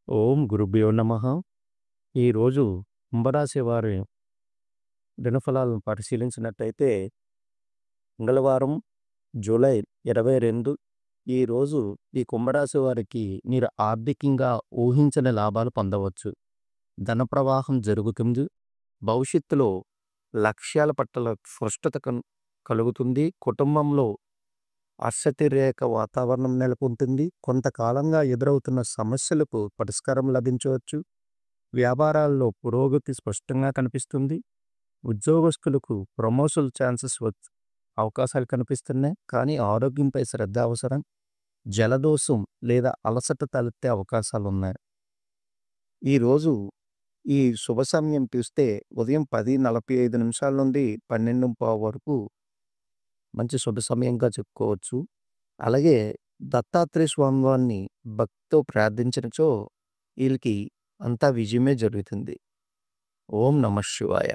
ఓం గురుభ్యో నమః. ఈరోజు కుంభరాశి వారి దినఫలాలను పరిశీలించినట్టయితే, మంగళవారం జూలై 22 ఈరోజు ఈ కుంభరాశి వారికి మీరు ఆర్థికంగా ఊహించని లాభాలు పొందవచ్చు. ధన ప్రవాహం జరుగుతుంది. భవిష్యత్తులో లక్ష్యాల పట్ల స్పష్టత కలుగుతుంది. కుటుంబంలో హర్షతిరేక వాతావరణం నెలకొంటుంది. కొంతకాలంగా ఎదురవుతున్న సమస్యలకు పరిష్కారం లభించవచ్చు. వ్యాపారాల్లో పురోగతి స్పష్టంగా కనిపిస్తుంది. ఉద్యోగస్తులకు ప్రమోషన్ ఛాన్సెస్ అవకాశాలు కనిపిస్తున్నాయి. కానీ ఆరోగ్యంపై శ్రద్ధ అవసరం. జలదోషం లేదా అలసట తలెత్తే అవకాశాలున్నాయి. ఈరోజు ఈ శుభ సమయం చూస్తే ఉదయం 10:45 నుండి 12:15 వరకు మంచి శుభ సమయంగా చెప్పుకోవచ్చు. అలాగే దత్తాత్రేయ స్వామి వారిని భక్తితో ప్రార్థించినచో వీళ్ళకి అంతా విజయమే జరుగుతుంది. ఓం నమః శివాయ.